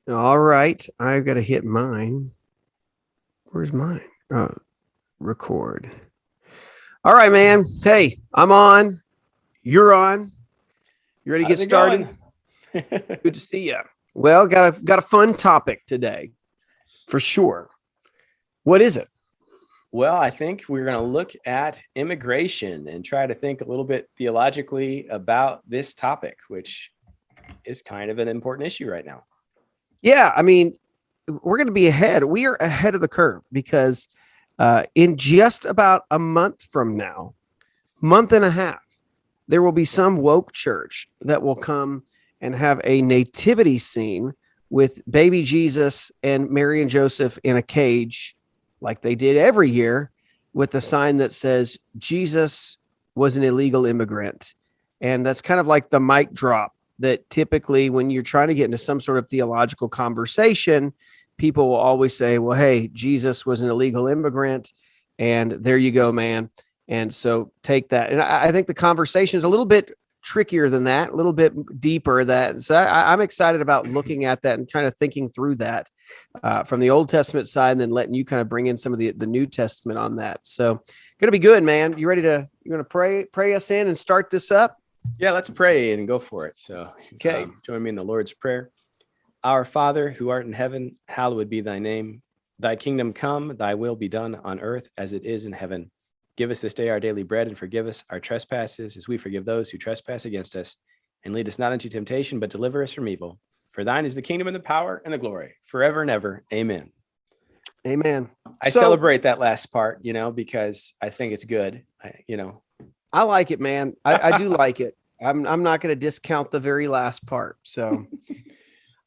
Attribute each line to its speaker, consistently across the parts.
Speaker 1: All right. I've got to hit mine. Where's mine? Oh, record. All right, man. Hey, I'm on. You're on. You ready to get
Speaker 2: How's it
Speaker 1: started?
Speaker 2: going?
Speaker 1: Good to see you. Well, got a fun topic today for sure. What is it?
Speaker 2: Well, I think we're going to look at immigration and try to think a little bit theologically about this topic, which is kind of an important issue right now.
Speaker 1: Yeah, I mean, we're going to be ahead. We are ahead of the curve because in just about a month from now, month and a half, there will be some woke church that will come and have a nativity scene with baby Jesus and Mary and Joseph in a cage, like they did every year, with a sign that says Jesus was an illegal immigrant. And that's kind of like the mic drop that typically, when you're trying to get into some sort of theological conversation, people will always say, well, hey, Jesus was an illegal immigrant. And there you go, man. And so take that. And I think the conversation is a little bit trickier than that, a little bit deeper. That so I'm excited about looking at that and kind of thinking through that from the Old Testament side, and then letting you kind of bring in some of the New Testament on that. So going to be good, man. You ready to? You're going to pray us in and start this up?
Speaker 2: Yeah, let's pray and go for it. So,
Speaker 1: Okay.
Speaker 2: join me in the Lord's Prayer. Our Father, who art in heaven, hallowed be thy name. Thy kingdom come, thy will be done on earth as it is in heaven. Give us this day our daily bread, and forgive us our trespasses as we forgive those who trespass against us. And lead us not into temptation, but deliver us from evil. For thine is the kingdom and the power and the glory, forever and ever. Amen.
Speaker 1: Amen.
Speaker 2: I
Speaker 1: So
Speaker 2: celebrate that last part, because I think it's good.
Speaker 1: I like it, man. I do like it. I'm not going to discount the very last part. So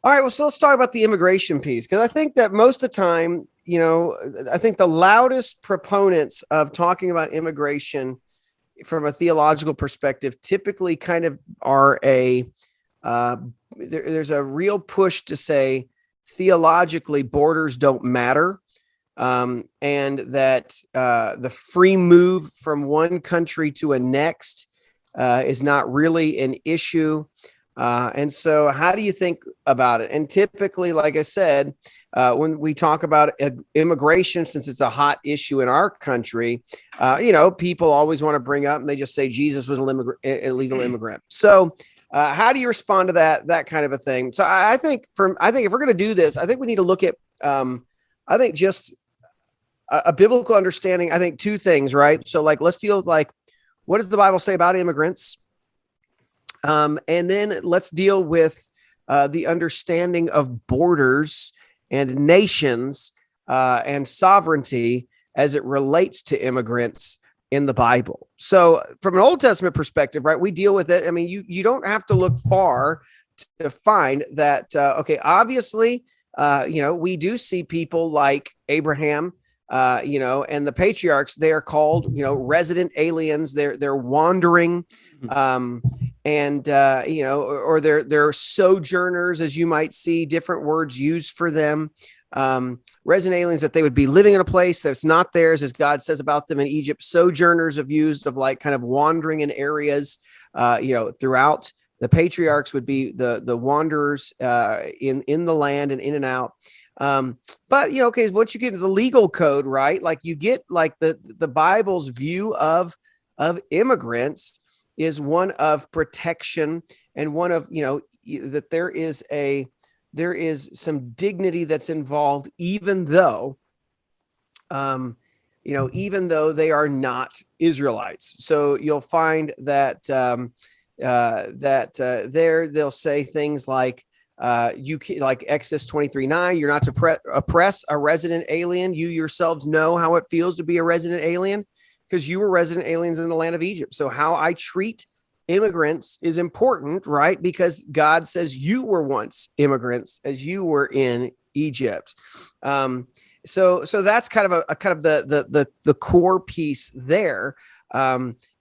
Speaker 1: all right, well, so let's talk about the immigration piece, because I think that most of the time, I think the loudest proponents of talking about immigration from a theological perspective typically kind of are there's a real push to say theologically borders don't matter, and that the free move from one country to a next is not really an issue. And so how do you think about it? And typically, like I said, when we talk about immigration, since it's a hot issue in our country, people always want to bring up, and they just say Jesus was an illegal immigrant. So how do you respond to that kind of a thing? So I think if we're going to do this, I think we need to look at, I think just a biblical understanding. I think two things, right? So like, let's deal with like, what does the Bible say about immigrants? And then let's deal with the understanding of borders and nations and sovereignty as it relates to immigrants in the Bible. So from an Old Testament perspective, right, we deal with it. I mean, you don't have to look far to find that, okay, obviously, we do see people like Abraham, and the patriarchs. They are called, resident aliens. They're wandering, and or they're sojourners, as you might see different words used for them. Resident aliens, that they would be living in a place that's not theirs, as God says about them in Egypt. Sojourners have used of like kind of wandering in areas, throughout. The patriarchs would be the wanderers in the land and in and out. But okay, once you get into the legal code, right? Like you get like the Bible's view of immigrants is one of protection, and one of, that there is some dignity that's involved, even though they are not Israelites. So you'll find that there they'll say things like, you can, like Exodus 23:9, you're not to oppress a resident alien. You yourselves know how it feels to be a resident alien, because you were resident aliens in the land of Egypt. So how I treat immigrants is important, right? Because God says you were once immigrants as you were in Egypt. So that's kind of the core piece there.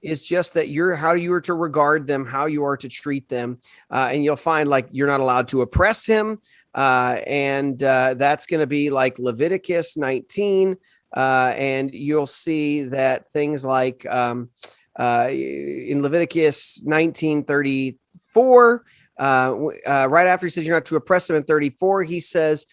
Speaker 1: Is just that how you are to regard them, how you are to treat them. And you'll find like you're not allowed to oppress him. And that's going to be like Leviticus 19. And you'll see that things like in Leviticus 19:34, Right after he says you're not to oppress them in 34, he says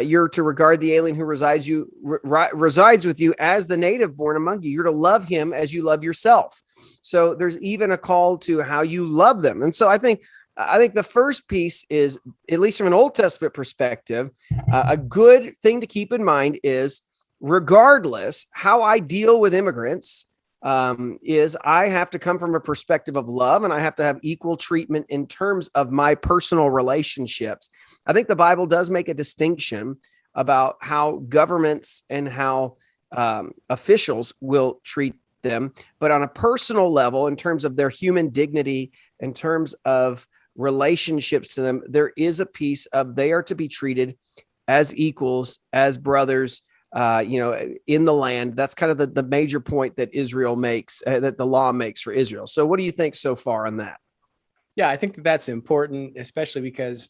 Speaker 1: you're to regard the alien who resides with you as the native born among you. You're to love him as you love yourself. So there's even a call to how you love them. And so I think the first piece is, at least from an Old Testament perspective, a good thing to keep in mind is, regardless how I deal with immigrants, is I have to come from a perspective of love, and I have to have equal treatment in terms of my personal relationships. I think the Bible does make a distinction about how governments and how officials will treat them, but on a personal level, in terms of their human dignity, in terms of relationships to them, there is a piece of they are to be treated as equals, as brothers, in the land. That's kind of the major point that Israel makes, that the law makes for Israel. So what do you think so far on that?
Speaker 2: Yeah, I think that's important, especially because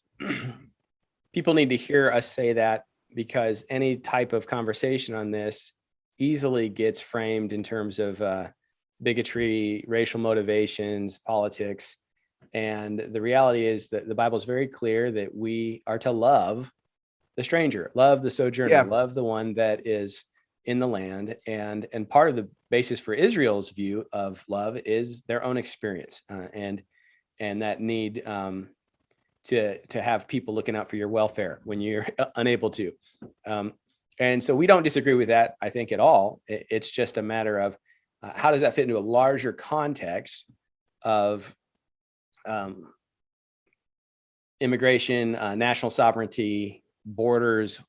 Speaker 2: people need to hear us say that, because any type of conversation on this easily gets framed in terms of bigotry, racial motivations, politics. And the reality is that the Bible is very clear that we are to love the stranger, love the sojourner, love the one that is in the land. And part of the basis for Israel's view of love is their own experience, and that need to have people looking out for your welfare when you're unable to. And so we don't disagree with that, I think, at all. It's just a matter of how does that fit into a larger context of immigration, national sovereignty, borders,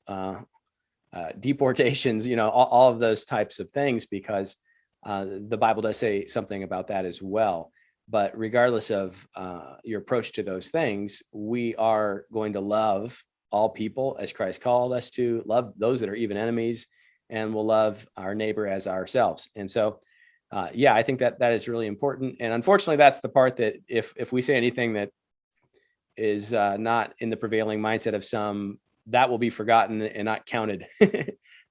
Speaker 2: deportations, all of those types of things, because the Bible does say something about that as well. But regardless of your approach to those things, we are going to love all people as Christ called us to, love those that are even enemies, and we'll love our neighbor as ourselves. And so, I think that is really important. And unfortunately, that's the part that if we say anything that is not in the prevailing mindset of some, that will be forgotten and not counted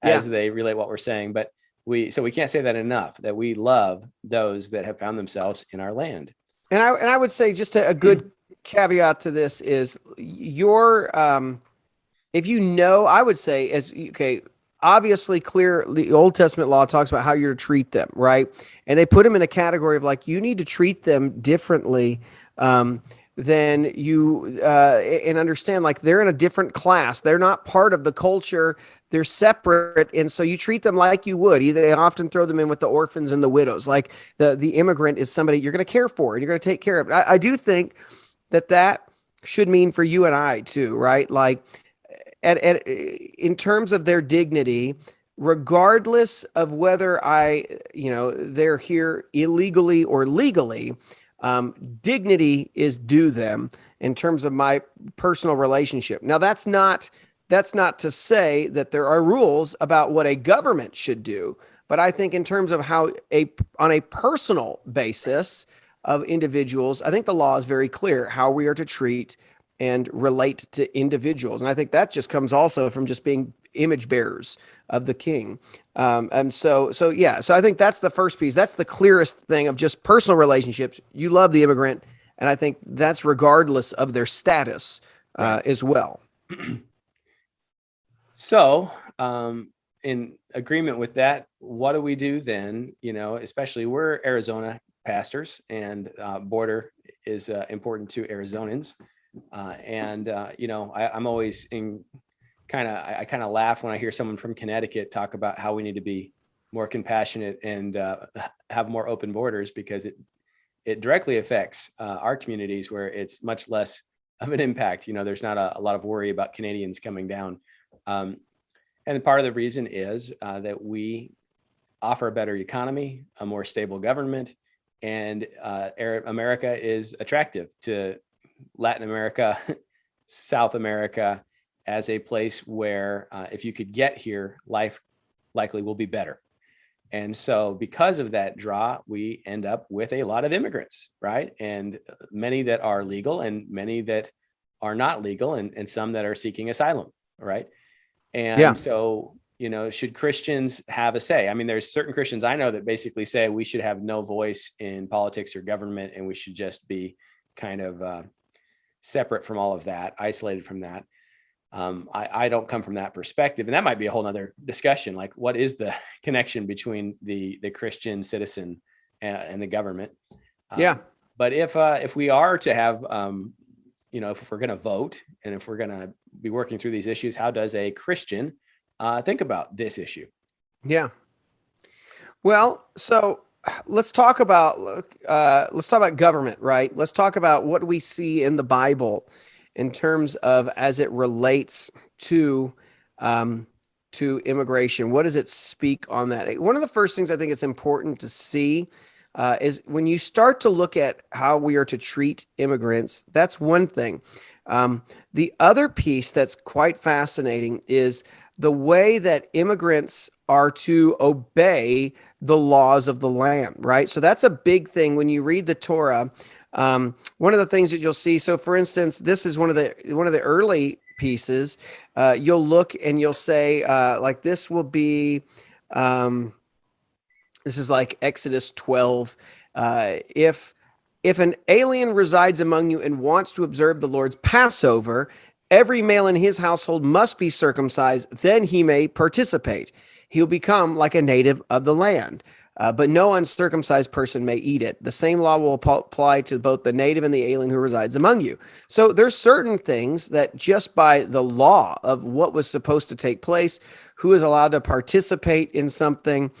Speaker 2: as they relate what we're saying. But we can't say that enough, that we love those that have found themselves in our land.
Speaker 1: And I would say just a good caveat to this is your, if I would say, obviously clear, the Old Testament law talks about how you're to treat them, right? And they put them in a category of like, you need to treat them differently than you, and understand like they're in a different class. They're not part of the culture. They're separate. And so you treat them like you would. They often throw them in with the orphans and the widows. Like the immigrant is somebody you're going to care for and you're going to take care of. I do think that should mean for you and I too, right? Like in terms of their dignity, regardless of whether they're here illegally or legally, dignity is due them in terms of my personal relationship. Now, that's not to say that there are rules about what a government should do, but I think in terms of how on a personal basis of individuals, I think the law is very clear how we are to treat and relate to individuals. And I think that just comes also from just being image bearers of the King. And so I think that's the first piece. That's the clearest thing of just personal relationships. You love the immigrant, and I think that's regardless of their status as well.
Speaker 2: So, in agreement with that, what do we do then? Especially we're Arizona pastors, and border is important to Arizonans. I'm always I kind of laugh when I hear someone from Connecticut talk about how we need to be more compassionate and have more open borders, because it directly affects our communities where it's much less of an impact. There's not a lot of worry about Canadians coming down. And part of the reason is that we offer a better economy, a more stable government, and America is attractive to Latin America, South America, as a place where if you could get here, life likely will be better. And so because of that draw, we end up with a lot of immigrants, right? And many that are legal and many that are not legal, and some that are seeking asylum, right? And so, should Christians have a say? I mean, there's certain Christians I know that basically say we should have no voice in politics or government, and we should just be kind of separate from all of that, isolated from that. I don't come from that perspective, and that might be a whole nother discussion. Like, what is the connection between the Christian citizen and the government?
Speaker 1: Yeah.
Speaker 2: But if we are to have, if we're going to vote and if we're going to be working through these issues, how does a Christian think about this issue?
Speaker 1: Yeah. Well, so let's talk about government, right? Let's talk about what we see in the Bible in terms of as it relates to immigration. What does it speak on that? One of the first things I think it's important to see is when you start to look at how we are to treat immigrants. That's one thing. The other piece that's quite fascinating is the way that immigrants are to obey the laws of the land, right? So that's a big thing when you read the Torah. One of the things that you'll see. So, for instance, this is one of the early pieces. You'll look and you'll say, like this will be. This is like Exodus 12. If an alien resides among you and wants to observe the Lord's Passover, every male in his household must be circumcised, then he may participate. He'll become like a native of the land. But no uncircumcised person may eat it. The same law will apply to both the native and the alien who resides among you. So there's certain things that just by the law of what was supposed to take place, who is allowed to participate in something,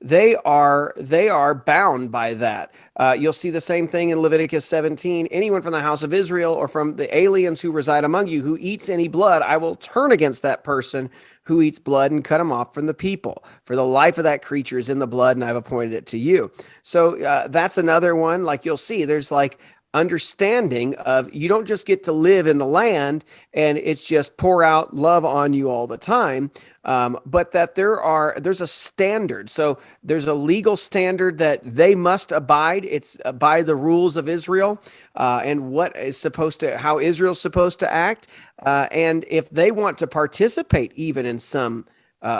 Speaker 1: they are bound by that. You'll see the same thing in Leviticus 17. Anyone from the house of Israel or from the aliens who reside among you who eats any blood, I will turn against that person who eats blood and cut him off from the people. For the life of that creature is in the blood, and I've appointed it to you. So that's another one. Like you'll see, there's like understanding of you don't just get to live in the land and it's just pour out love on you all the time. But that there's a standard. So there's a legal standard that they must abide. It's by the rules of Israel and how Israel's supposed to act. And if they want to participate even in some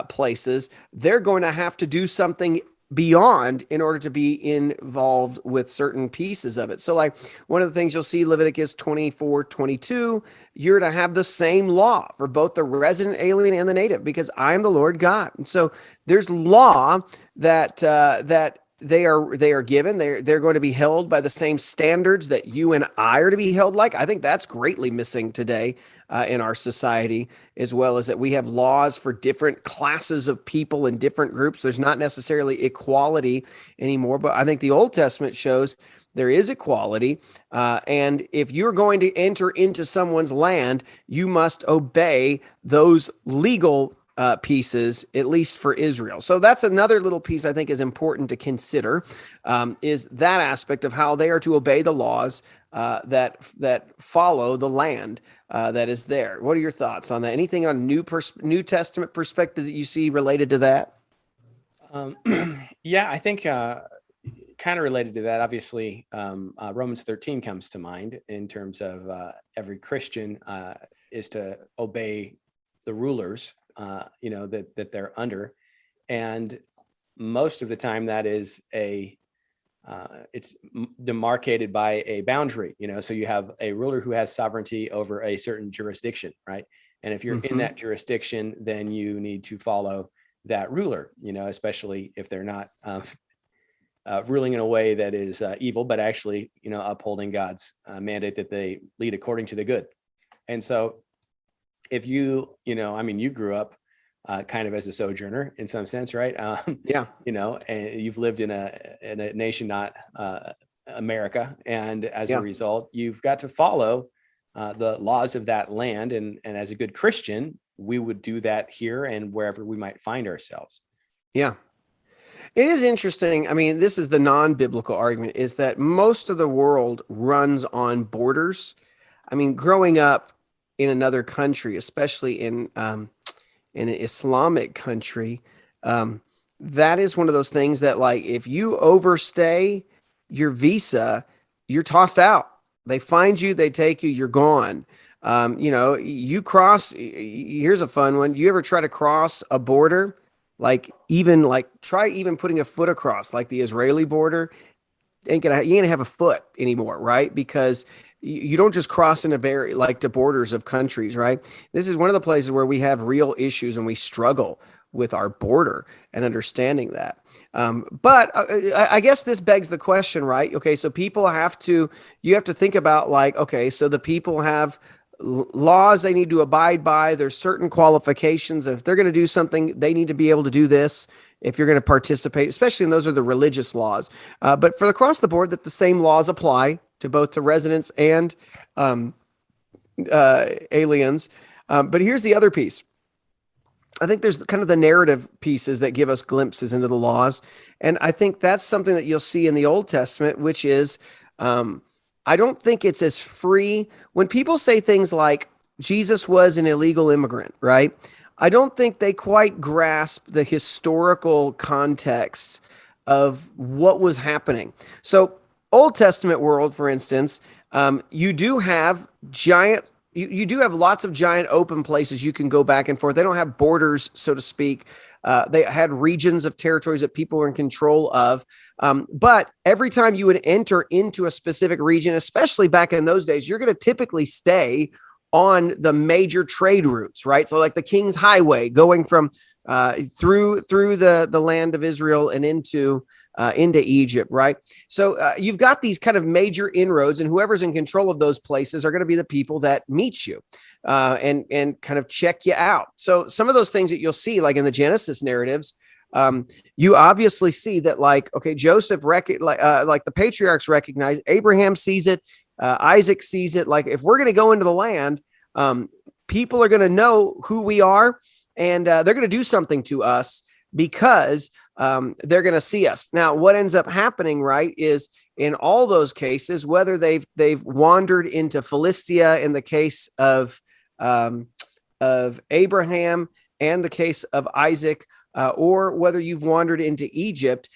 Speaker 1: places, they're going to have to do something beyond in order to be involved with certain pieces of it. So like one of the things you'll see Leviticus 24:22, you're to have the same law for both the resident alien and the native, because I am the Lord God. And so there's law that they are given. They're going to be held by the same standards that you and I are to be held like. I think that's greatly missing today in our society, as well as that we have laws for different classes of people in different groups. There's not necessarily equality anymore, but I think the Old Testament shows there is equality. And if you're going to enter into someone's land, you must obey those legal pieces, at least for Israel. So that's another little piece I think is important to consider, is that aspect of how they are to obey the laws that follow the land that is there. What are your thoughts on that? Anything on New Testament perspective that you see related to that?
Speaker 2: Yeah, I think kind of related to that, obviously, Romans 13 comes to mind in terms of every Christian is to obey the rulers, that they're under. And most of the time that is it's demarcated by a boundary, so you have a ruler who has sovereignty over a certain jurisdiction, right? And if you're in that jurisdiction, then you need to follow that ruler, especially if they're not ruling in a way that is evil, but actually, upholding God's mandate that they lead according to the good. And so if you grew up kind of as a sojourner in some sense, right?
Speaker 1: Yeah.
Speaker 2: And you've lived in a nation, not America. And as a result, you've got to follow the laws of that land. And as a good Christian, we would do that here and wherever we might find ourselves.
Speaker 1: Yeah. It is interesting. I mean, this is the non-biblical argument, is that most of the world runs on borders. I mean, growing up in another country, especially in an Islamic country, that is one of those things that, like, if you overstay your visa, you're tossed out. They find you, they take you, you're gone. You cross. Here's a fun one. You ever try to cross a border? Try even putting a foot across, like the Israeli border. You ain't gonna have a foot anymore, right? Because you don't just cross in a barrier like to borders of countries, right? This is one of the places where we have real issues and we struggle with our border and understanding that. But I guess this begs the question, right? Okay, so you have to think about like, okay, so the people have laws they need to abide by. There's certain qualifications. If they're going to do something, they need to be able to do this. If you're going to participate, especially in those are the religious laws. But for across the board, that the same laws apply to both to residents and aliens. But here's the other piece. I think there's kind of the narrative pieces that give us glimpses into the laws. And I think that's something that you'll see in the Old Testament, which is I don't think it's as free. When people say things like Jesus was an illegal immigrant, right? I don't think they quite grasp the historical context of what was happening. So, Old Testament world, for instance, you do have you do have lots of giant open places you can go back and forth. They don't have borders, so to speak. They had regions of territories that people were in control of. But every time you would enter into a specific region, especially back in those days, you're going to typically stay on the major trade routes, right? So like the King's Highway going from through the land of Israel and into Egypt, right? So you've got these kind of major inroads, and whoever's in control of those places are going to be the people that meet you and kind of check you out. So some of those things that you'll see, like in the Genesis narratives, you obviously see that, like, okay, Joseph like the patriarchs recognize, Abraham sees it, Isaac sees it. Like, if we're going to go into the land, people are going to know who we are, and they're going to do something to us because they're going to see us. Now, what ends up happening, right, is in all those cases, whether they've wandered into Philistia in the case of Abraham and the case of Isaac, or whether you've wandered into Egypt,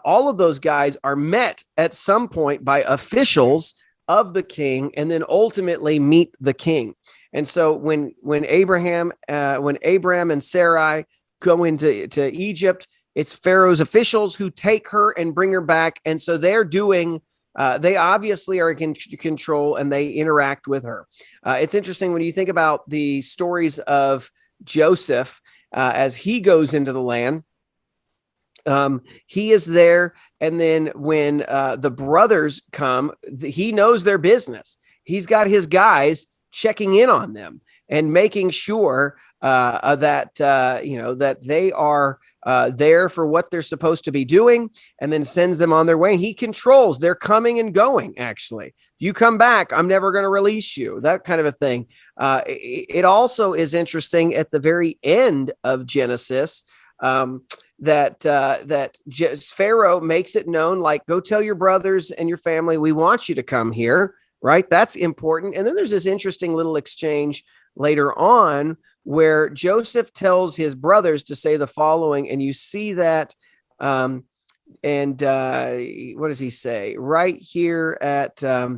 Speaker 1: all of those guys are met at some point by officials of the king, and then ultimately meet the king. And so when Abram and Sarai go into Egypt, it's Pharaoh's officials who take her and bring her back. And so they obviously are in control, and they interact with her. It's interesting when you think about the stories of Joseph as he goes into the land. He is there. And then when the brothers come, he knows their business. He's got his guys checking in on them and making sure that they are there for what they're supposed to be doing, and then sends them on their way. He controls their coming and going. Actually, if you come back, I'm never going to release you, that kind of a thing. It also is interesting at the very end of Genesis that Pharaoh makes it known, like, go tell your brothers and your family, we want you to come here, right? That's important. And then there's this interesting little exchange later on where Joseph tells his brothers to say the following, and you see that, what does he say? Right here at, I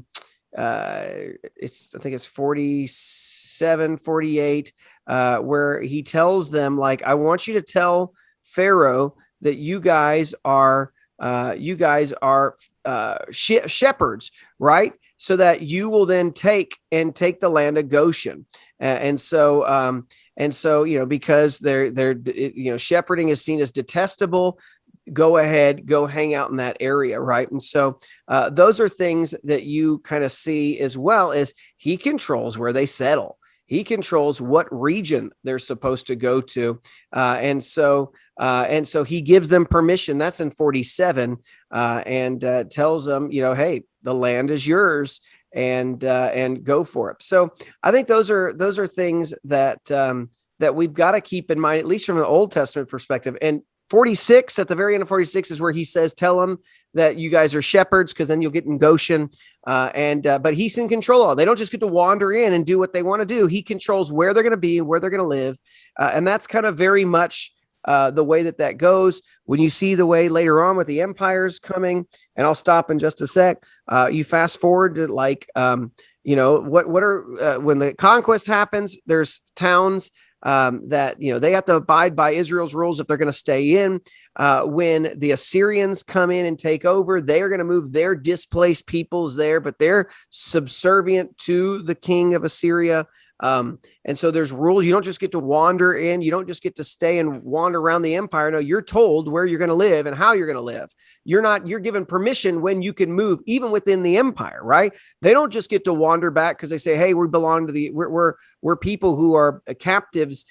Speaker 1: think it's 47, 48, where he tells them, like, I want you to tell Pharaoh that you guys are shepherds, right? So that you will then take the land of Goshen. And so, because they're shepherding is seen as detestable, go ahead, go hang out in that area, right? And so those are things that you kind of see, as well as he controls where they settle. He controls what region they're supposed to go to. And so he gives them permission. That's in 47, and tells them, hey, the land is yours, and go for it. So I think those are things that we've got to keep in mind, at least from an Old Testament perspective. And 46, at the very end of 46, is where he says, tell them that you guys are shepherds, because then you'll get in Goshen. But he's in control of it. They don't just get to wander in and do what they want to do. He controls where they're going to be and where they're going to live. And that's kind of very much the way that goes. When you see the way later on with the empires coming, and I'll stop in just a sec, you fast forward to when the conquest happens, there's towns that, they have to abide by Israel's rules if they're going to stay in. When the Assyrians come in and take over, they are going to move their displaced peoples there, but they're subservient to the king of Assyria. And so there's rules. You don't just get to wander in. You don't just get to stay and wander around the empire. No, you're told where you're going to live and how you're going to live. You're given permission when you can move, even within the empire, right? They don't just get to wander back because they say, hey, we belong to we're people who are captives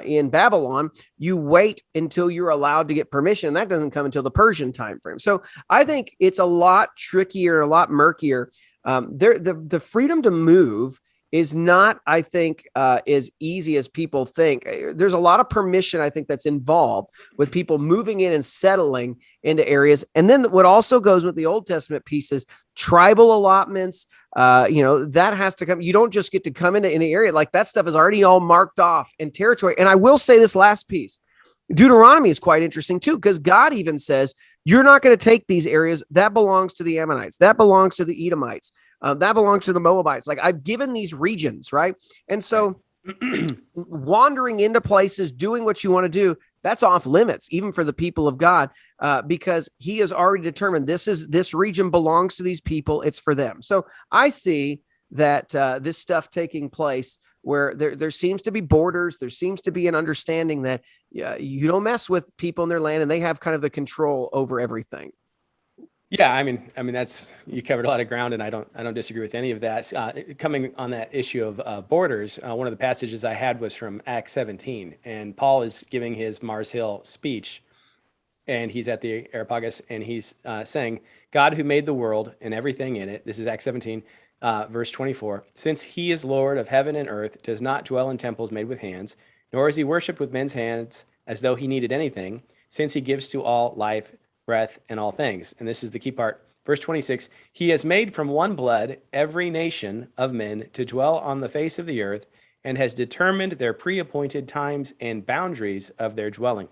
Speaker 1: in Babylon. You wait until you're allowed to get permission. That doesn't come until the Persian time frame. So I think it's a lot trickier, a lot murkier. The freedom to move is not, I think, as easy as people think. There's a lot of permission, I think, that's involved with people moving in and settling into areas. And then what also goes with the Old Testament pieces, tribal allotments, that has to come. You don't just get to come into any area. Like, that stuff is already all marked off in territory. And I will say this last piece. Deuteronomy is quite interesting too, because God even says, you're not going to take these areas. That belongs to the Ammonites. That belongs to the Edomites. That belongs to the Moabites. Like, I've given these regions, right? And so wandering into places, doing what you want to do, that's off limits, even for the people of God, because he has already determined this region belongs to these people. It's for them. So I see that this stuff taking place where there seems to be borders. There seems to be an understanding that you don't mess with people in their land, and they have kind of the control over everything.
Speaker 2: Yeah, I mean, that's, you covered a lot of ground, and I don't disagree with any of that. Coming on that issue of borders, one of the passages I had was from Acts 17, and Paul is giving his Mars Hill speech, and he's at the Areopagus, and he's saying, God who made the world and everything in it, this is Acts 17, verse 24, since he is Lord of heaven and earth, does not dwell in temples made with hands, nor is he worshipped with men's hands as though he needed anything, since he gives to all life, breath, and all things. And this is the key part. Verse 26, he has made from one blood every nation of men to dwell on the face of the earth, and has determined their pre-appointed times and boundaries of their dwelling.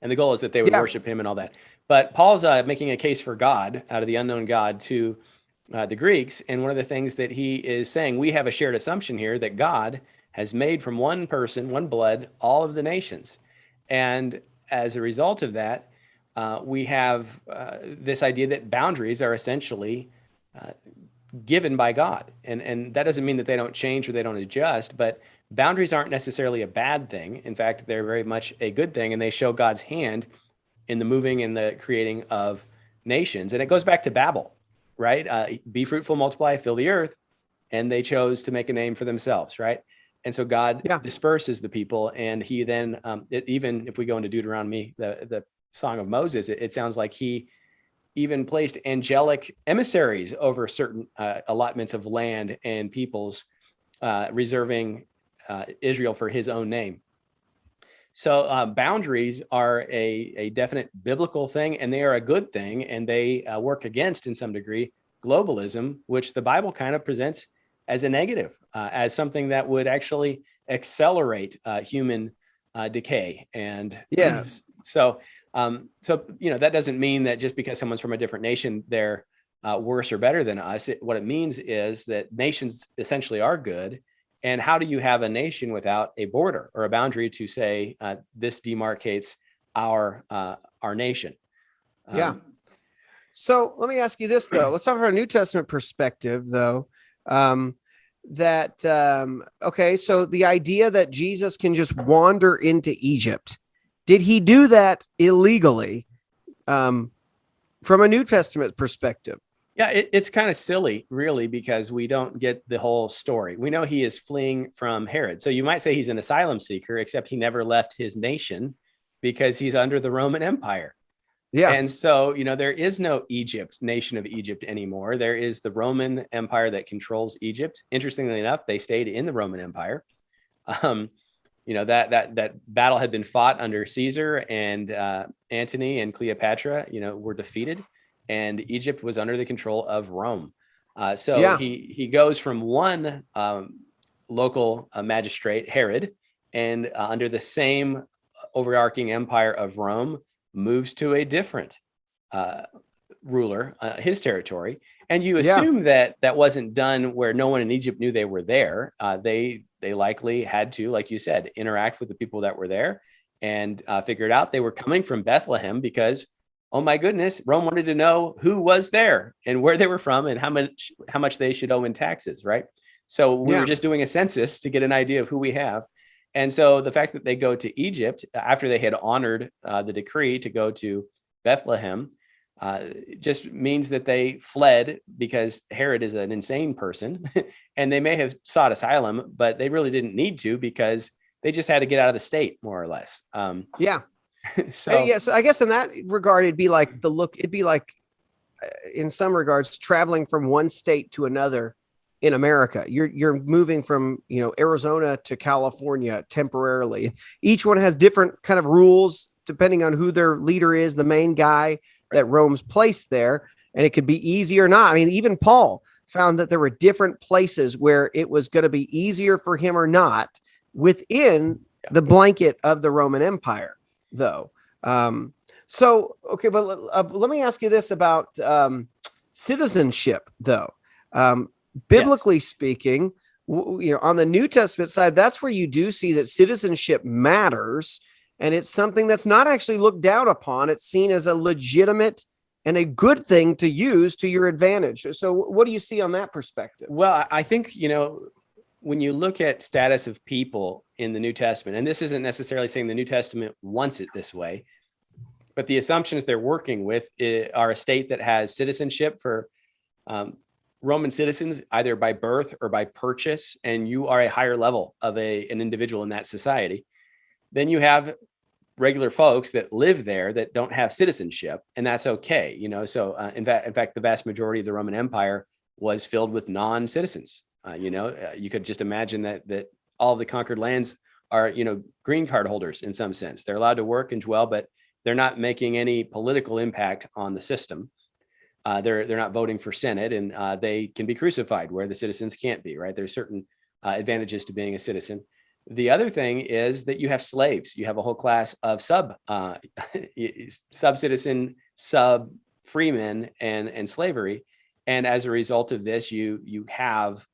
Speaker 2: And the goal is that they would worship him and all that. But Paul's making a case for God out of the unknown God to the Greeks. And one of the things that he is saying, we have a shared assumption here that God has made from one person, one blood, all of the nations. And as a result of that, we have this idea that boundaries are essentially given by God. And that doesn't mean that they don't change or they don't adjust, but boundaries aren't necessarily a bad thing. In fact, they're very much a good thing, and they show God's hand in the moving and the creating of nations. And it goes back to Babel, right? Be fruitful, multiply, fill the earth. And they chose to make a name for themselves, right? And so God disperses the people, and he then, even if we go into Deuteronomy, the Song of Moses, it sounds like he even placed angelic emissaries over certain allotments of land and peoples, reserving Israel for his own name. So boundaries are a definite biblical thing, and they are a good thing, and they work against, in some degree, globalism, which the Bible kind of presents as a negative, as something that would actually accelerate human decay. And so that doesn't mean that just because someone's from a different nation, they're worse or better than us. What it means is that nations essentially are good. And how do you have a nation without a border or a boundary to say this demarcates our nation?
Speaker 1: So let me ask you this, though. Let's talk about a New Testament perspective, though. So the idea that Jesus can just wander into Egypt, did he do that illegally from a New Testament perspective?
Speaker 2: Yeah, it's kind of silly, really, because we don't get the whole story. We know he is fleeing from Herod. So you might say he's an asylum seeker, except he never left his nation because he's under the Roman Empire. Yeah. And so, there is no nation of Egypt anymore. There is the Roman Empire that controls Egypt. Interestingly enough, they stayed in the Roman Empire. That battle had been fought under Caesar, and Antony and Cleopatra, were defeated, and Egypt was under the control of Rome. He goes from one local magistrate, Herod, and under the same overarching empire of Rome, moves to a different ruler, his territory. And you assume that wasn't done where no one in Egypt knew they were there. They they likely had to, like you said, interact with the people that were there and figured out they were coming from Bethlehem because, oh my goodness, Rome wanted to know who was there and where they were from and how much they should owe in taxes, right? So we were just doing a census to get an idea of who we have. And so the fact that they go to Egypt after they had honored the decree to go to Bethlehem just means that they fled because Herod is an insane person and they may have sought asylum, but they really didn't need to because they just had to get out of the state, more or less. So
Speaker 1: I guess in that regard, it'd be like in some regards, traveling from one state to another in America. You're moving from, Arizona to California temporarily. Each one has different kind of rules depending on who their leader is, the main guy that Rome's placed there. And it could be easy or not. I mean, even Paul found that there were different places where it was going to be easier for him or not within the blanket of the Roman Empire, though. Okay, but let me ask you this about citizenship, though. Biblically speaking, on the New Testament side, that's where you do see that citizenship matters, and it's something that's not actually looked down upon. It's seen as a legitimate and a good thing to use to your advantage. So what do you see on that perspective?
Speaker 2: Well, I think, when you look at status of people in the New Testament, and this isn't necessarily saying the New Testament wants it this way, but the assumptions they're working with are a state that has citizenship for Roman citizens, either by birth or by purchase, and you are a higher level of an individual in that society. Then you have regular folks that live there that don't have citizenship, and that's okay. So in fact, the vast majority of the Roman Empire was filled with non-citizens. You could just imagine that all of the conquered lands are, green card holders in some sense. They're allowed to work and dwell, but they're not making any political impact on the system. They're not voting for Senate, and they can be crucified where the citizens can't be, right? There's certain advantages to being a citizen. The other thing is that you have slaves. You have a whole class of sub-citizen, sub-freemen and slavery. And as a result of this, you have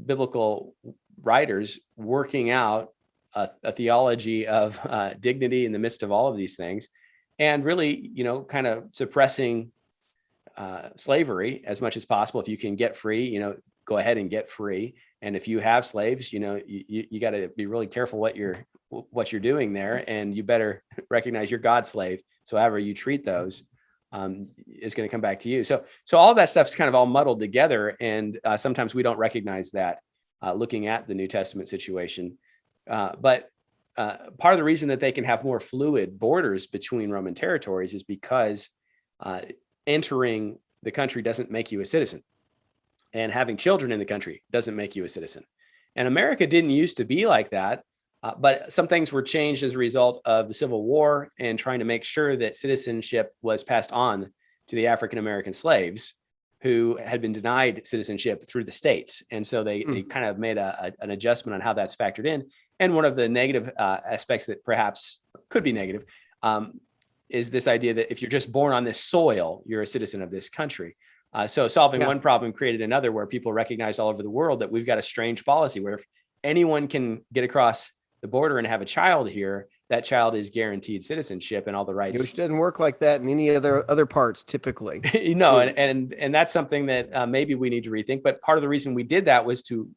Speaker 2: biblical writers working out a theology of dignity in the midst of all of these things, and really, kind of suppressing slavery as much as possible. If you can get free, go ahead and get free. And if you have slaves, you got to be really careful what you're doing there, and you better recognize you're God's slave. So however you treat those is going to come back to you. So all that stuff's kind of all muddled together, and sometimes we don't recognize that looking at the New Testament situation. But part of the reason that they can have more fluid borders between Roman territories is because entering the country doesn't make you a citizen, and having children in the country doesn't make you a citizen. And America didn't used to be like that, but some things were changed as a result of the Civil War and trying to make sure that citizenship was passed on to the African-American slaves who had been denied citizenship through the states. And so they kind of made an adjustment on how that's factored in. And one of the negative aspects that perhaps could be negative is this idea that if you're just born on this soil, you're a citizen of this country. So solving one problem created another, where people recognized all over the world that we've got a strange policy where if anyone can get across the border and have a child here, that child is guaranteed citizenship and all the rights.
Speaker 1: Which doesn't work like that in any other parts typically.
Speaker 2: And that's something that maybe we need to rethink. But part of the reason we did that was to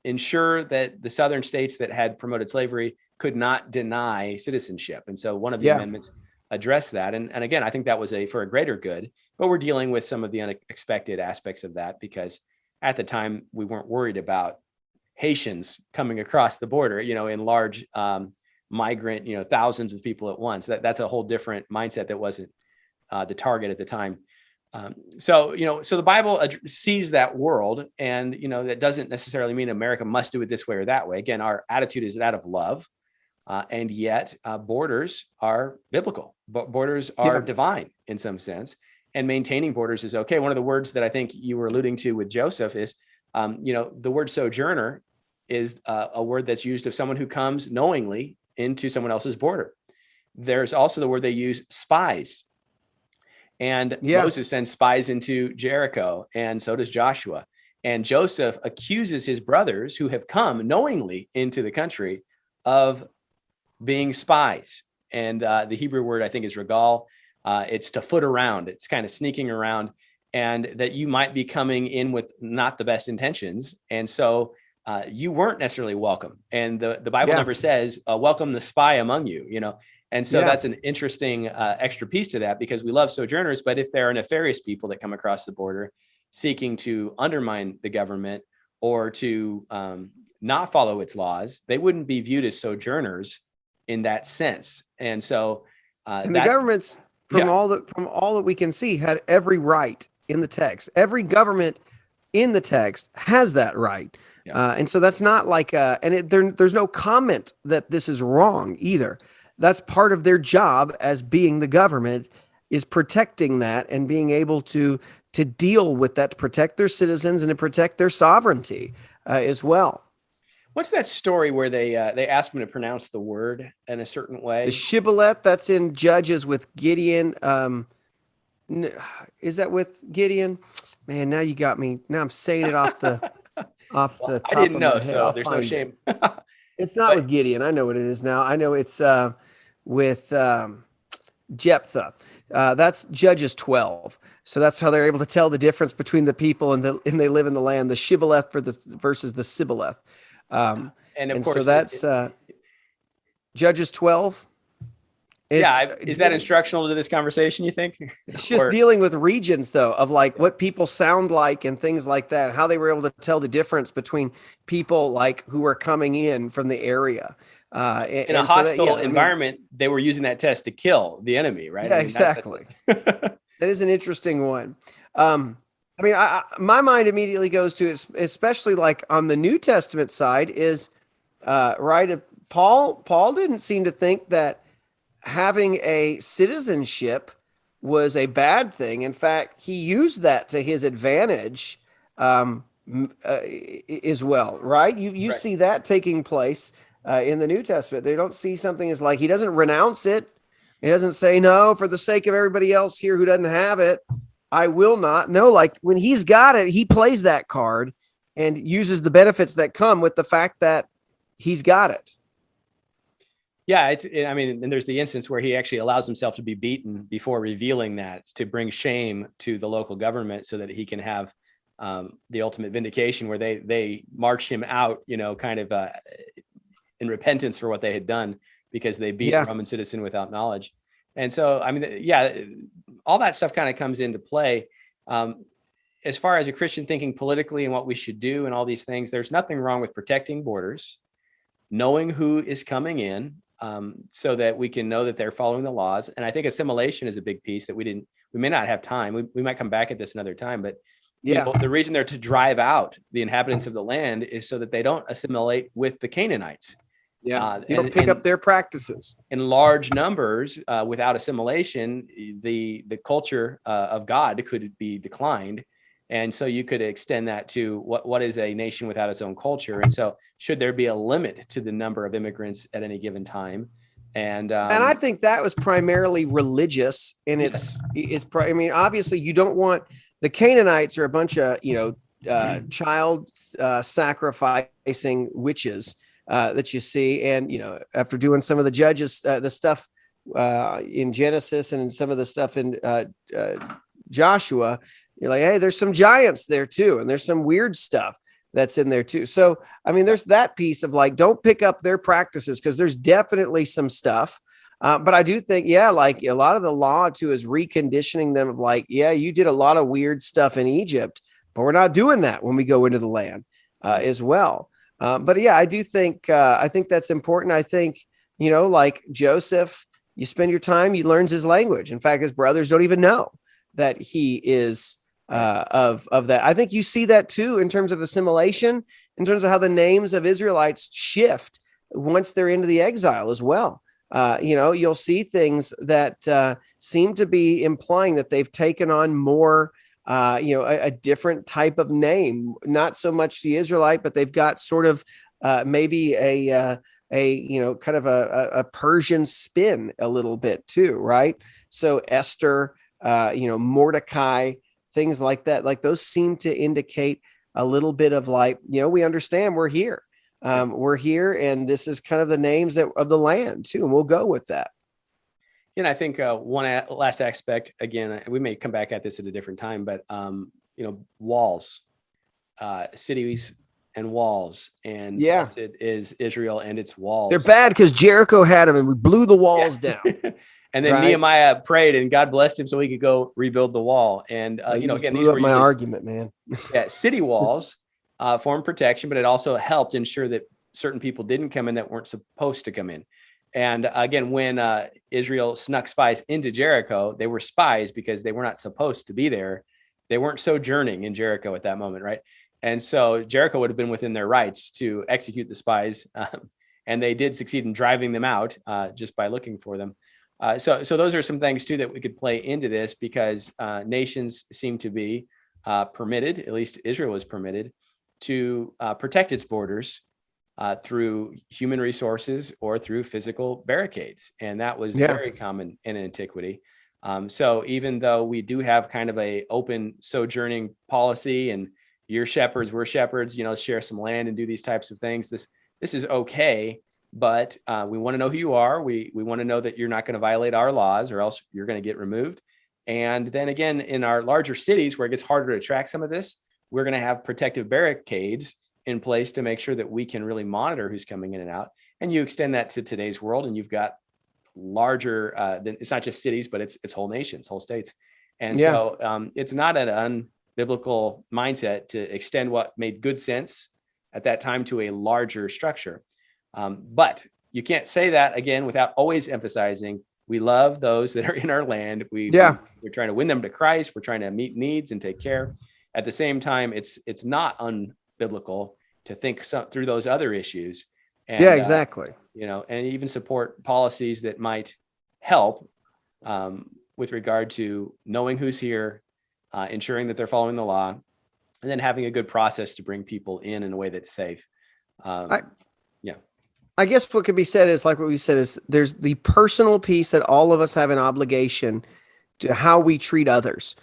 Speaker 2: ensure that the southern states that had promoted slavery could not deny citizenship. And so one of the amendments address that. And again, I think that was for a greater good, but we're dealing with some of the unexpected aspects of that, because at the time we weren't worried about Haitians coming across the border, in large migrant, thousands of people at once. That's a whole different mindset that wasn't the target at the time. So the Bible sees that world, and, that doesn't necessarily mean America must do it this way or that way. Again, our attitude is that of love. And yet borders are biblical, but borders are divine in some sense, and maintaining borders is okay. One of the words that I think you were alluding to with Joseph is, the word sojourner is a word that's used of someone who comes knowingly into someone else's border. There's also the word they use, spies. And Moses sends spies into Jericho, and so does Joshua. And Joseph accuses his brothers who have come knowingly into the country of being spies. And the Hebrew word, I think, is regal. It's to foot around. It's kind of sneaking around, and that you might be coming in with not the best intentions. And so you weren't necessarily welcome. And the Bible never says, welcome the spy among you, And so that's an interesting extra piece to that, because we love sojourners. But if there are nefarious people that come across the border seeking to undermine the government or to not follow its laws, they wouldn't be viewed as sojourners in that sense. And so
Speaker 1: and the governments, from all that we can see, had every right in the text. Every government in the text has that right. And so that's not like there's no comment that this is wrong either. That's part of their job as being the government, is protecting that and being able to deal with that, to protect their citizens and to protect their sovereignty as well.
Speaker 2: What's that story where they ask him to pronounce the word in a certain way?
Speaker 1: The shibboleth, that's in Judges with Gideon. Is that with Gideon? Man, now you got me. Now I'm saying it off the top
Speaker 2: I didn't know,
Speaker 1: of my head.
Speaker 2: so there's no shame.
Speaker 1: It's not with Gideon. I know what it is now. I know it's with Jephthah. That's Judges 12. So that's how they're able to tell the difference between the people and they live in the land. The shibboleth versus the sibboleth. And of course, so that's Judges 12.
Speaker 2: Is that instructional to this conversation, you think?
Speaker 1: It's just dealing with regions, though, of like what people sound like and things like that, how they were able to tell the difference between people like who were coming in from the area.
Speaker 2: In a hostile environment, they were using that test to kill the enemy, right?
Speaker 1: Yeah, exactly. That is an interesting one. My mind immediately goes to, especially like on the New Testament side, is Paul didn't seem to think that having a citizenship was a bad thing. In fact, he used that to his advantage as well, right? You right. See that taking place in the New Testament. They don't see something as like, he doesn't renounce it. He doesn't say, no, for the sake of everybody else here who doesn't have it, I will not. No, like when he's got it, he plays that card and uses the benefits that come with the fact that he's got it.
Speaker 2: Yeah, and there's the instance where he actually allows himself to be beaten before revealing that, to bring shame to the local government so that he can have the ultimate vindication, where they march him out, kind of in repentance for what they had done, because they beat a Roman citizen without knowledge. And so, all that stuff kind of comes into play. As far as a Christian thinking politically and what we should do and all these things, there's nothing wrong with protecting borders, knowing who is coming in, so that we can know that they're following the laws. And I think assimilation is a big piece that we may not have time. We might come back at this another time, but the reason they're to drive out the inhabitants of the land is so that they don't assimilate with the Canaanites.
Speaker 1: Yeah, you don't pick up their practices.
Speaker 2: In large numbers, without assimilation, the culture of God could be declined. And so you could extend that to what is a nation without its own culture. And so should there be a limit to the number of immigrants at any given time? And
Speaker 1: I think that was primarily religious. And obviously you don't want, the Canaanites are a bunch of, child sacrificing witches that you see. And, after doing some of the Judges, the stuff in Genesis and some of the stuff in Joshua, you're like, hey, there's some giants there too. And there's some weird stuff that's in there too. So, there's that piece of like, don't pick up their practices, because there's definitely some stuff. But I do think, like a lot of the law too is reconditioning them of like, you did a lot of weird stuff in Egypt, but we're not doing that when we go into the land as well. But I do think, I think that's important. I think, like Joseph, you spend your time, he learns his language. In fact, his brothers don't even know that he is of that. I think you see that too in terms of assimilation, in terms of how the names of Israelites shift once they're into the exile as well. You'll see things that seem to be implying that they've taken on more, a different type of name, not so much the Israelite, but they've got sort of maybe a kind of a Persian spin a little bit too, right? So Esther, Mordecai, things like that, like those seem to indicate a little bit of like, we understand we're here. We're here, and this is kind of the names of the land too, and we'll go with that.
Speaker 2: I think one last aspect, again, we may come back at this at a different time, but walls, cities and walls, and it is Israel and its walls.
Speaker 1: They're bad because Jericho had them and we blew the walls down.
Speaker 2: And then Nehemiah prayed and God blessed him so he could go rebuild the wall. And again, these were
Speaker 1: my argument, man.
Speaker 2: City walls formed protection, but it also helped ensure that certain people didn't come in that weren't supposed to come in. And again, when Israel snuck spies into Jericho, they were spies because they were not supposed to be there. They weren't sojourning in Jericho at that moment, right? And so Jericho would have been within their rights to execute the spies. And they did succeed in driving them out just by looking for them. So those are some things too that we could play into this, because nations seem to be permitted, at least Israel was permitted, to protect its borders through human resources or through physical barricades. And that was very common in antiquity. So even though we do have kind of a open sojourning policy, and you're shepherds, we're shepherds, share some land and do these types of things, this is okay. But we want to know who you are. We want to know that you're not going to violate our laws, or else you're going to get removed. And then again, in our larger cities where it gets harder to track some of this, we're going to have protective barricades in place to make sure that we can really monitor who's coming in and out. And you extend that to today's world, and you've got larger, it's not just cities, but it's whole nations, whole states. And so it's not an unbiblical mindset to extend what made good sense at that time to a larger structure. But you can't say that again without always emphasizing we love those that are in our land. We're trying to win them to Christ. We're trying to meet needs and take care. At the same time, it's not unbiblical to think through those other issues. And,
Speaker 1: exactly.
Speaker 2: And even support policies that might help with regard to knowing who's here, ensuring that they're following the law, and then having a good process to bring people in a way that's safe.
Speaker 1: I guess what could be said is, like what we said, is there's the personal piece that all of us have an obligation to how we treat others.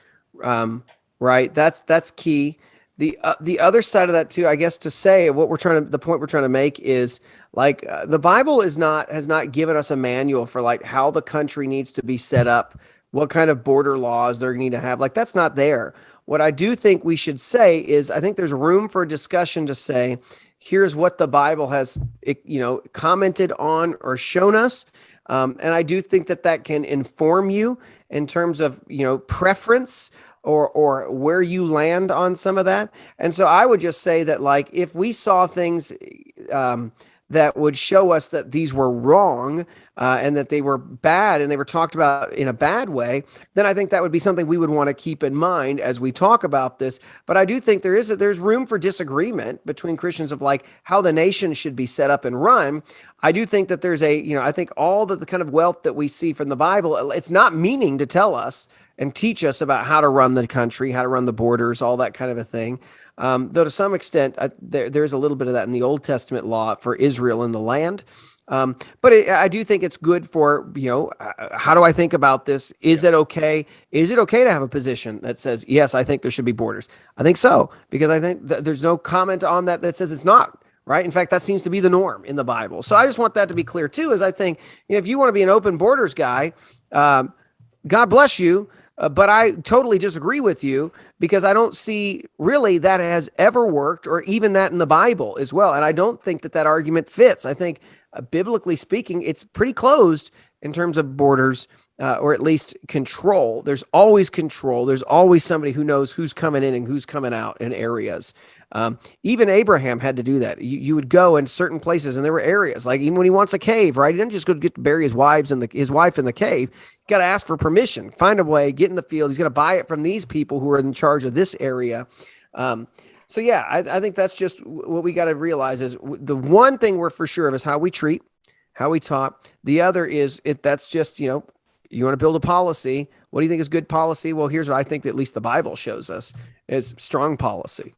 Speaker 1: Right. That's key. The other side of that too, I guess, to say the point we're trying to make is like the Bible has not given us a manual for like how the country needs to be set up, what kind of border laws they're going to have. Like that's not there. What I do think we should say is I think there's room for a discussion to say, here's what the Bible has, commented on or shown us. And I do think that can inform you in terms of, preference or where you land on some of that. And so I would just say that, like, if we saw things that would show us that these were wrong and that they were bad and they were talked about in a bad way, then I think that would be something we would want to keep in mind as we talk about this. But I do think there's room for disagreement between Christians of like how the nation should be set up and run. I do think that there's I think all the kind of wealth that we see from the Bible, it's not meaning to tell us and teach us about how to run the country, how to run the borders, all that kind of a thing. Though to some extent, there's a little bit of that in the Old Testament law for Israel in the land. But I do think it's good for, how do I think about this? Is it okay? Is it okay to have a position that says, yes, I think there should be borders? I think so, because I think there's no comment on that says it's not. Right. In fact, that seems to be the norm in the Bible. So I just want that to be clear, too, is I think if you want to be an open borders guy, God bless you. But I totally disagree with you, because I don't see really that has ever worked, or even that in the Bible as well. And I don't think that argument fits. I think biblically speaking, it's pretty closed in terms of borders, or at least control. There's always control. There's always somebody who knows who's coming in and who's coming out in areas. Even Abraham had to do that. You would go in certain places, and there were areas, like even when he wants a cave, right? He didn't just go to bury his wife in the cave. You got to ask for permission, find a way, get in the field. He's going to buy it from these people who are in charge of this area. So yeah, I think that's just what we got to realize is the one thing we're for sure of is how we treat, how we talk. The other is that's just, you want to build a policy. What do you think is good policy? Well, here's what I think that at least the Bible shows us is strong policy.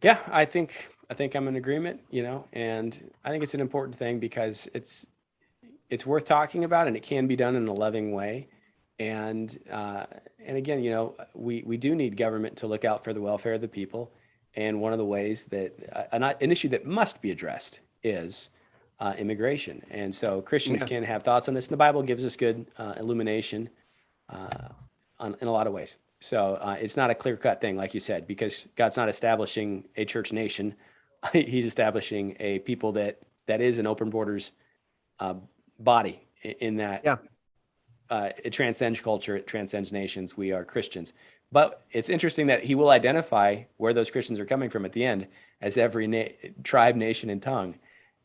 Speaker 2: Yeah, I think I'm in agreement, and I think it's an important thing because it's worth talking about, and it can be done in a loving way. And again, you know, we do need government to look out for the welfare of the people. And one of the ways that an issue that must be addressed is immigration. And so Christians
Speaker 1: Yeah.
Speaker 2: can have thoughts on this. And the Bible gives us good illumination in a lot of ways. So it's not a clear-cut thing, like you said, because God's not establishing a church nation. He's establishing a people that is an open borders body in that
Speaker 1: Yeah.
Speaker 2: it transcends culture, it transcends nations. We are Christians. But it's interesting that he will identify where those Christians are coming from at the end as every tribe, nation, and tongue.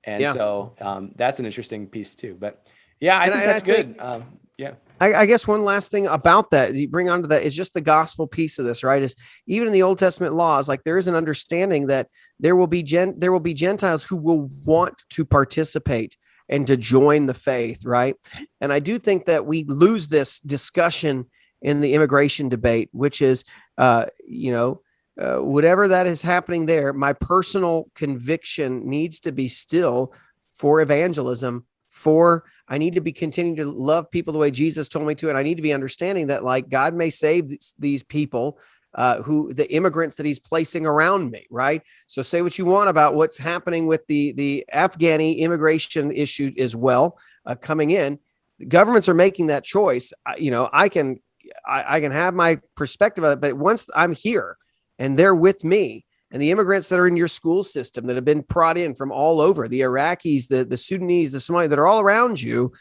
Speaker 2: And
Speaker 1: Yeah.
Speaker 2: so that's an interesting piece too. But yeah, I
Speaker 1: And
Speaker 2: think
Speaker 1: I-
Speaker 2: that's
Speaker 1: and I think-
Speaker 2: good. Yeah.
Speaker 1: I guess one last thing about that you bring onto that is just the gospel piece of this, right? Is even in the Old Testament laws, like there is an understanding that there will be Gentiles who will want to participate and to join the faith, right? And I do think that we lose this discussion in the immigration debate, which is, whatever that is happening there, my personal conviction needs to be still for evangelism. I need to be continuing to love people the way Jesus told me to, and I need to be understanding that, like, God may save these people, the immigrants that He's placing around me, right? So say what you want about what's happening with the Afghani immigration issue as well, coming in. The governments are making that choice. I can have my perspective of it, but once I'm here and they're with me, and the immigrants that are in your school system that have been brought in from all over, the Iraqis, the Sudanese, the Somali, that are all around you,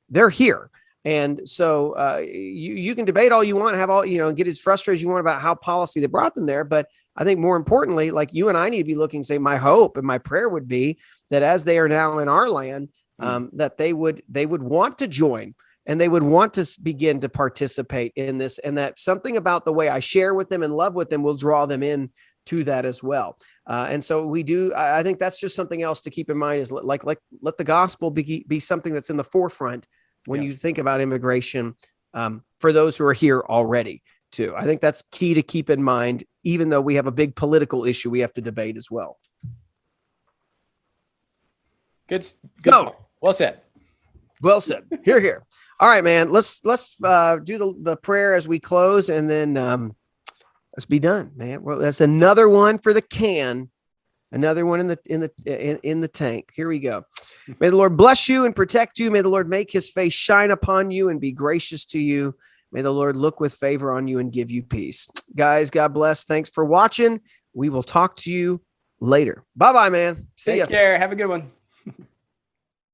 Speaker 1: they're here. And so you can debate all you want, have all, get as frustrated as you want about how policy that brought them there. But I think more importantly, like you and I need to be looking, say, my hope and my prayer would be that as they are now in our land, that they would want to join and they would want to begin to participate in this, and that something about the way I share with them and love with them will draw them in to that as well. And so we do, I think that's just something else to keep in mind, is like let the gospel be something that's in the forefront when you think about immigration, for those who are here already too. I think that's key to keep in mind, even though we have a big political issue we have to debate as well.
Speaker 2: Good.
Speaker 1: Go.
Speaker 2: Well said.
Speaker 1: Well said. Here. All right, man. Let's do the prayer as we close, and then let's be done, man. Well, that's another one for the can, another one in the tank. Here we go. May the Lord bless you and protect you. May the Lord make His face shine upon you and be gracious to you. May the Lord look with favor on you and give you peace. Guys, God bless. Thanks for watching. We will talk to you later. Bye-bye, man. See ya.
Speaker 2: Take care. Have a good one.